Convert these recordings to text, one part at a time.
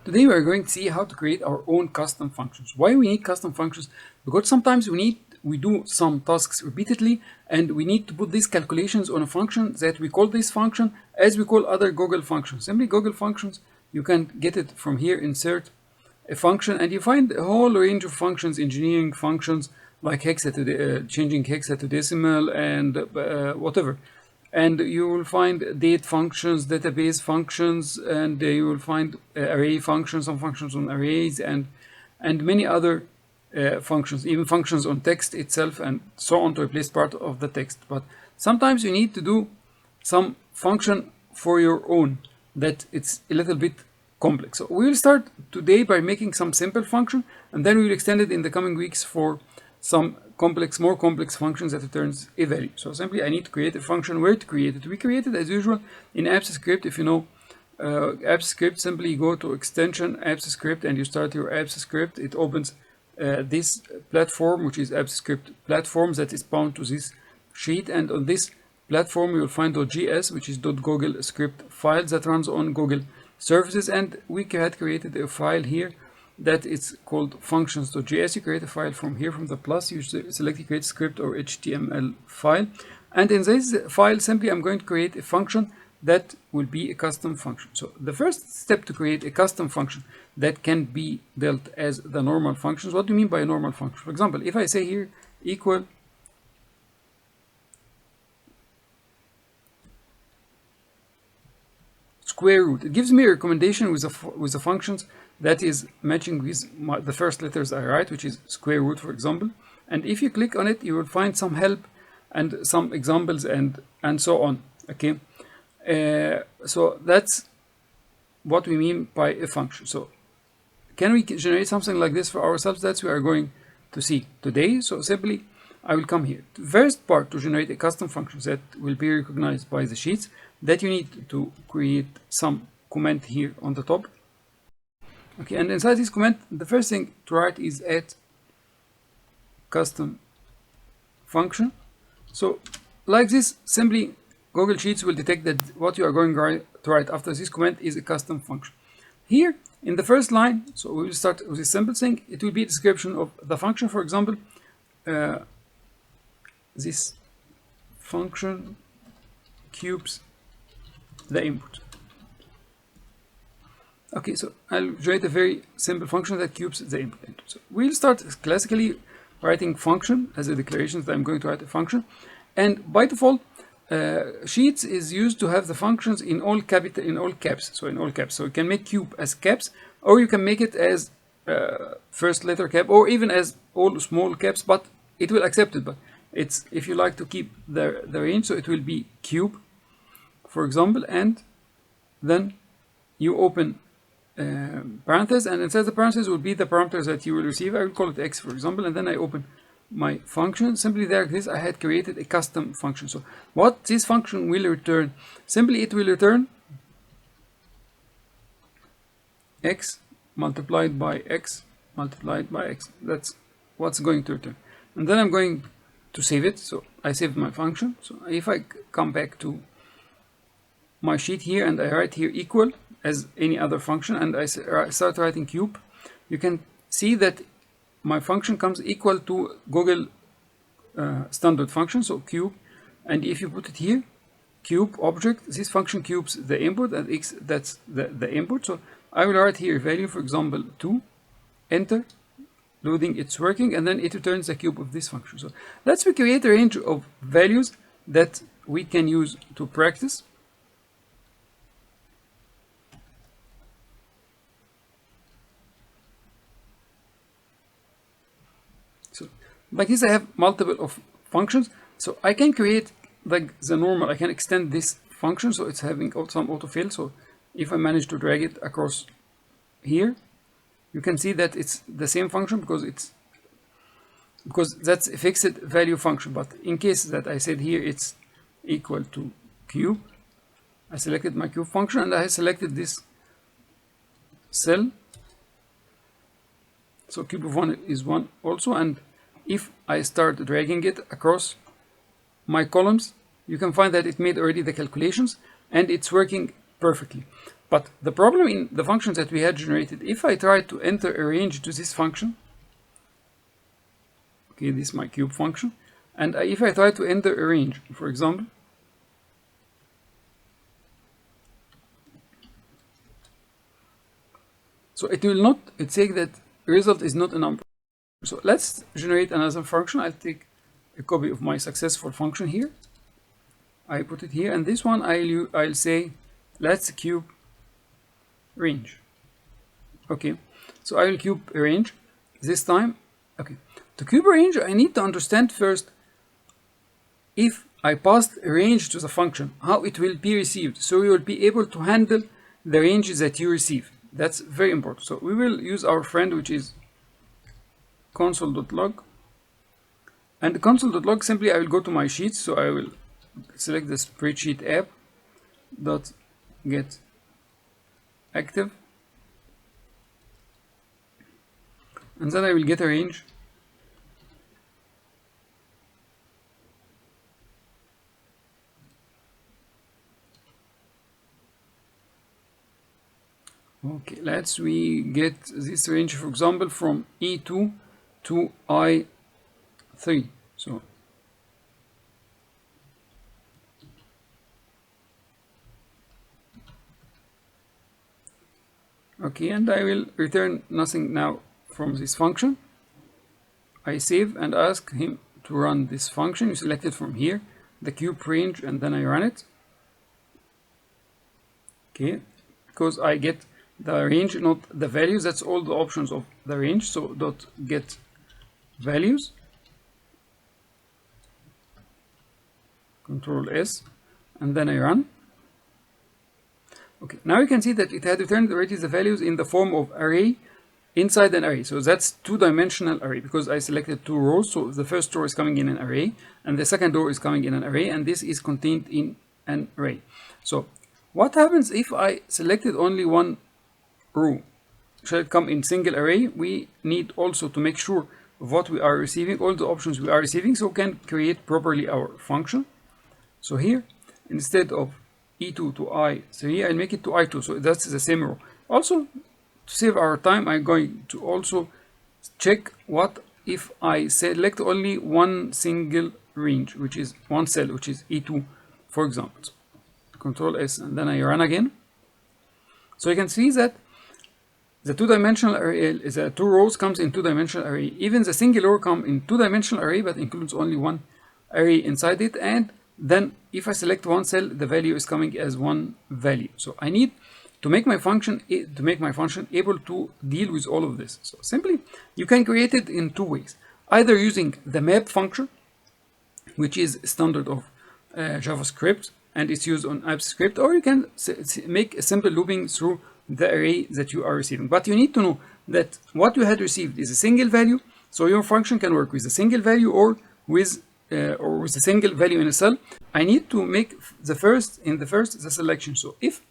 Today we are going to see how to create our own custom functions. Why we need custom functions? Because sometimes we do some tasks repeatedly and we need to put these calculations on a function that we call this function as we call other Google functions. Simply Google functions, you can get it from here, insert a function, and you find a whole range of functions, engineering functions like changing hexa to decimal and whatever. And you will find date functions, database functions, and you will find array functions, some functions on arrays, and many other functions, even functions on text itself, and so on to replace part of the text. But sometimes you need to do some function for your own that it's a little bit complex. So we will start today by making some simple function, and then we will extend it in the coming weeks for some more complex functions that returns a value. So simply I need to create a function. Where to create it? We create it as usual in AppScript. If you know AppScript, simply you go to extension AppScript and you start your AppScript. It opens this platform, which is AppScript platforms, that is bound to this sheet, and on this platform you will find .gs, which is .google script files that runs on Google services, and we had created a file here that is called functions.js. You create a file from here, from the plus, you select create script or HTML file, and in this file simply I'm going to create a function that will be a custom function. So the first step to create a custom function that can be dealt as the normal functions. What do you mean by a normal function? For example, if I say here equal square root, it gives me a recommendation with the functions that is matching with the first letters I write, which is square root, for example. And if you click on it, you will find some help and some examples and so on. Okay, so that's what we mean by a function. So can we generate something like this for ourselves? That's what we are going to see today. So simply I will come here. The first part to generate a custom function that will be recognized by the sheets, that you need to create some comment here on the top. Okay, and inside this comment, the first thing to write is add custom function. So like this, simply Google Sheets will detect that what you are going to write after this comment is a custom function. Here in the first line, so we will start with a simple thing. It will be a description of the function. For example, this function cubes the input. Okay, so I'll generate a very simple function that cubes the input. So we'll start classically writing function as a declaration that I'm going to write a function. And by default, Sheets is used to have the functions in all caps. So in all caps. So you can make cube as caps, or you can make it as first letter cap, or even as all small caps, but it will accept it. But it's, if you like to keep the range, so it will be cube, for example, and then you open parentheses, and inside the parentheses will be the parameters that you will receive. I will call it x, for example, and then I open my function. Simply there, this I had created a custom function. So what this function will return? Simply it will return x multiplied by x multiplied by x. That's what's going to return. And then I'm going to save it. So I saved my function. So if I come back to my sheet here and I write here equal as any other function, and I start writing cube, you can see that my function comes equal to Google standard function, so cube. And if you put it here, cube object, this function cubes the input, and x, that's the input. So I will write here value, for example 2, enter, loading, it's working, and then it returns the cube of this function. So let's create a range of values that we can use to practice. So like this, I have multiple of functions. So I can create like the normal, I can extend this function, so it's having some autofill. So if I manage to drag it across here, you can see that it's the same function because that's a fixed value function. But in case that I said here it's equal to cube, I selected my cube function and I selected this cell. So cube of 1 is 1 also, and if I start dragging it across my columns, you can find that it made already the calculations and it's working perfectly. But the problem in the functions that we had generated, if I try to enter a range to this function, okay, this is my cube function, and if I try to enter a range, for example, so it will not, it's saying that result is not a number. So let's generate another function. I'll take a copy of my successful function here. I put it here, and this one I'll say let's cube range. Okay, so I will cube a range this time. Okay, to cube a range I need to understand first, if I passed a range to the function, how it will be received, so you will be able to handle the ranges that you receive. That's very important. So we will use our friend, which is console.log, and console.log, simply I will go to my sheets, so I will select the spreadsheet app dot get active, and then I will get a range. Okay, let's we get this range, for example, from E2 to I3. So okay, and I will return nothing now from this function. I save and ask him to run this function. You select it from here, the cube range, and then I run it. Okay, because I get the range, not the values. That's all the options of the range. So dot get values, Control S, and then I run. Okay, now you can see that it had returned already the values in the form of array inside an array. So that's two-dimensional array, because I selected two rows. So the first row is coming in an array, and the second row is coming in an array, and this is contained in an array. So what happens if I selected only one row? Shall it come in single array? We need also to make sure of what we are receiving, all the options we are receiving, so we can create properly our function. So here, instead of E2 to I3, I'll make it to I2, so that's the same row. Also, to save our time, I'm going to also check what if I select only one single range, which is one cell, which is E2, for example. So, Control S, and then I run again. So you can see that the two-dimensional array, the two rows comes in two-dimensional array. Even the single row come in two-dimensional array, but includes only one array inside it. And then if I select one cell, the value is coming as one value. So I need to make my function able to deal with all of this. So simply, you can create it in two ways. Either using the map function, which is standard of JavaScript, and it's used on AppScript, or you can make a simple looping through the array that you are receiving. But you need to know that what you had received is a single value, so your function can work with a single value or with a single value in a cell. I need to make the first the selection. So if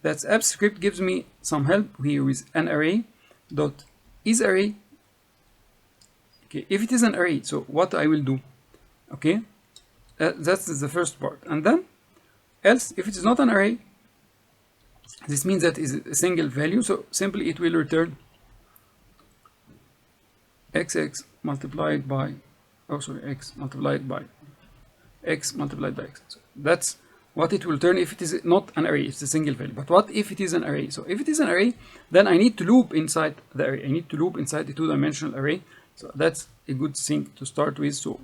that's AppScript gives me some help here with an array dot is array. Okay, if it is an array, so what I will do? Okay, that's the first part, and then else if it is not an array, this means that is a single value. So simply it will return xx multiplied by x multiplied by x multiplied by x. So that's what it will turn if it is not an array, it's a single value. But what if it is an array? So if it is an array, then I need to loop inside the array. I need to loop inside the two-dimensional array. So that's a good thing to start with. So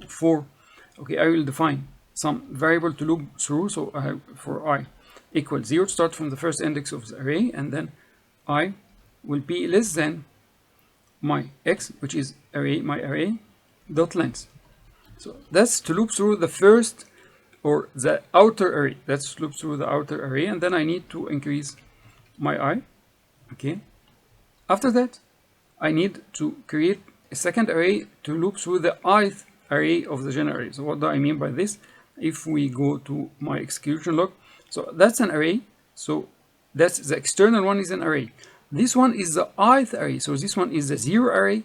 okay, I will define some variable to loop through. So I have for I equals 0, start from the first index of the array, and then I will be less than my x, which is my array dot length. So that's to loop through the first or the outer array. That's loop through the outer array, and then I need to increase my I. Okay. After that, I need to create a second array to loop through the ith array of the general array. So what do I mean by this? If we go to my execution log, so that's an array. So that's the external one is an array. This one is the ith array. So this one is the 0 array,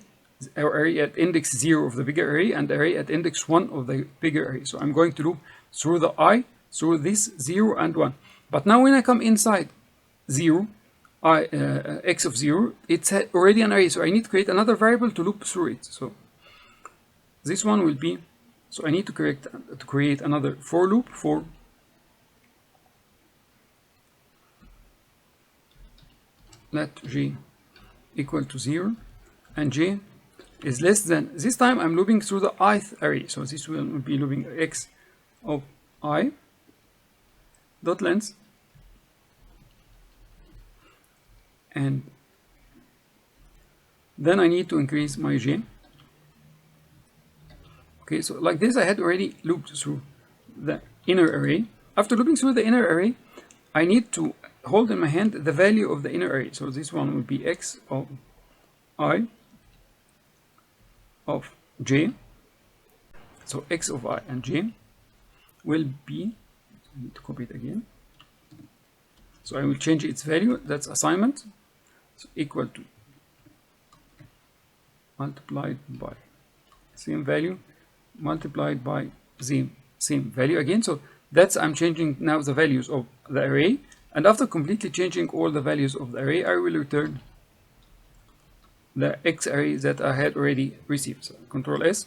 or array at index 0 of the bigger array, and array at index 1 of the bigger array. So I'm going to loop through the I, through this 0 and 1. But now when I come inside 0, x of 0, it's already an array, so I need to create another variable to loop through it. So this one will be, so I need to create another for loop for let j equal to 0 and j is less than, this time I'm looping through the ith array, so this will be looping x of I dot length, and then I need to increase my j. Okay, so like this I had already looped through the inner array. After looping through the inner array, I need to hold in my hand the value of the inner array. So this one will be x of I of j. So x of I and j will be, I need to copy it again. So I will change its value, that's assignment, so equal to multiplied by same value multiplied by same value again. So that's, I'm changing now the values of the array, and after completely changing all the values of the array, I will return the x array that I had already received. So Control S,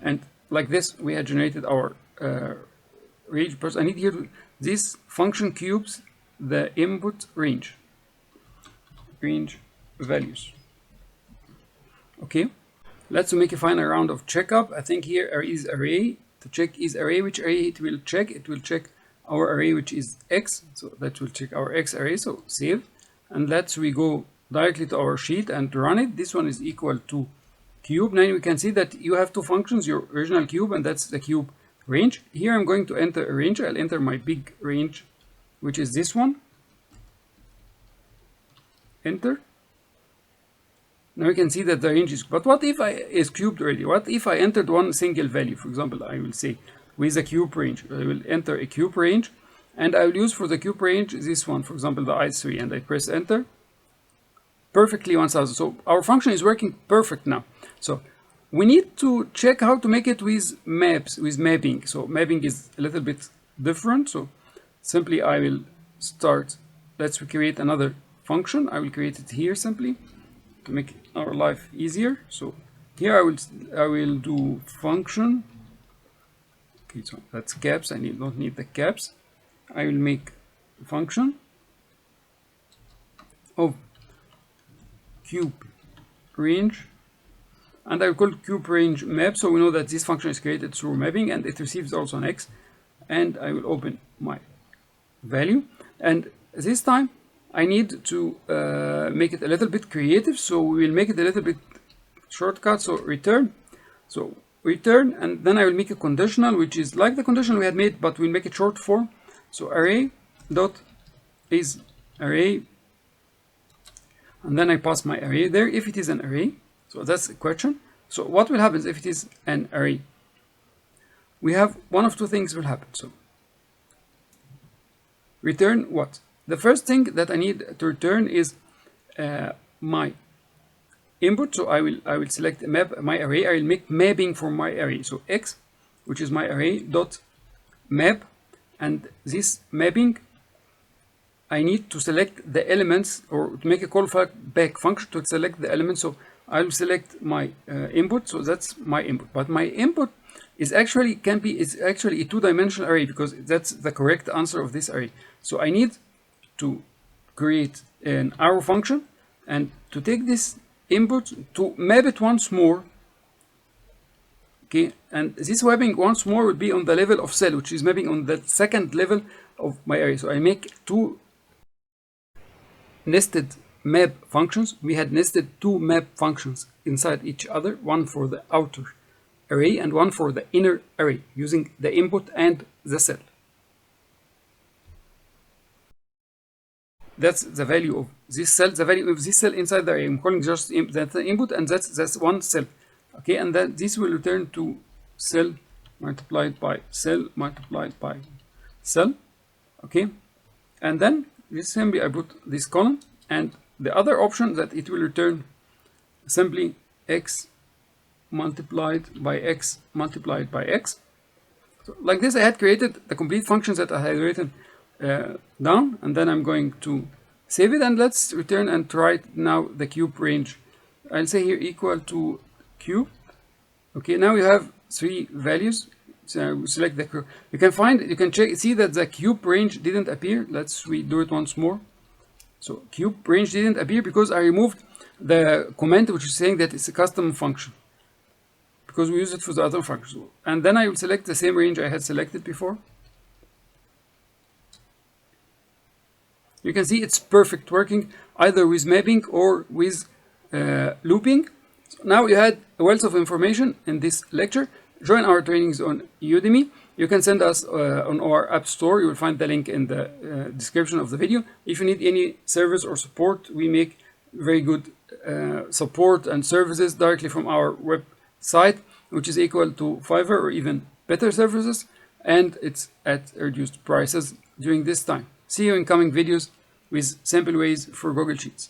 and like this we had generated our range. But I need here to, this function cubes the input range values. Okay, let's make a final round of checkup. I think here is array. To check is array, which array it will check? It will check our array, which is x. So that will check our x array. So save, and let's we go directly to our sheet and run it. This one is equal to cube. Now we can see that you have two functions, your original cube, and that's the cube range. Here I'm going to enter a range. I'll enter my big range, which is this one. Enter. Now you can see that the range is, but what if is cubed already? What if I entered one single value? For example, I will say with a cube range, I will enter a cube range, and I will use for the cube range this one, for example, the i3, and I press enter. Perfectly 1000. So our function is working perfect now. So we need to check how to make it with maps, with mapping. So mapping is a little bit different. So simply I will start, let's create another function. I will create it here simply to make our life easier. So here I will do function. Okay, so that's caps. I don't need the caps. I will make a function of cube range, and I will call cube range map, so we know that this function is created through mapping and it receives also an x, and I will open my value, and this time I need to make it a little bit creative, so we will make it a little bit shortcut. So return, and then I will make a conditional, which is like the conditional we had made, but we'll make it short form. So array dot is array, and then I pass my array there if it is an array. So that's the question. So what will happen if it is an array? We have one of two things will happen. So return what? The first thing that I need to return is my input. So I will select my array. I will make mapping for my array. So x, which is my array, dot map, and this mapping I need to select the elements, or to make a callback function to select the elements. So I will select my input. So that's my input. But my input is actually a two-dimensional array, because that's the correct answer of this array. So I need to create an arrow function and to take this input to map it once more. Okay, and this mapping once more will be on the level of cell, which is mapping on the second level of my array. So I make two nested map functions. We had nested two map functions inside each other, one for the outer array and one for the inner array, using the input and the cell. That's the value of this cell, the value of this cell inside the array. I'm calling just that input, and that's one cell. Okay, and then this will return to cell multiplied by cell multiplied by cell. Okay, and then this simply I put this column, and the other option that it will return simply x multiplied by x multiplied by x. So like this I had created the complete functions that I had written down, and then I'm going to Save it and let's return and try now the cube range. I'll say here equal to cube. Okay, now you have 3 values. So select the, you can check, see that the cube range didn't appear. Let's redo it once more. So cube range didn't appear because I removed the comment which is saying that it's a custom function, because we use it for the other functions. And then I will select the same range I had selected before. You can see it's perfect, working either with mapping or with looping. So now you had a wealth of information in this lecture. Join our trainings on Udemy. You can send us on our app store. You will find the link in the description of the video. If you need any service or support, we make very good support and services directly from our website, which is equal to Fiverr or even better services, and it's at reduced prices during this time. See you in coming videos with simple ways for Google Sheets.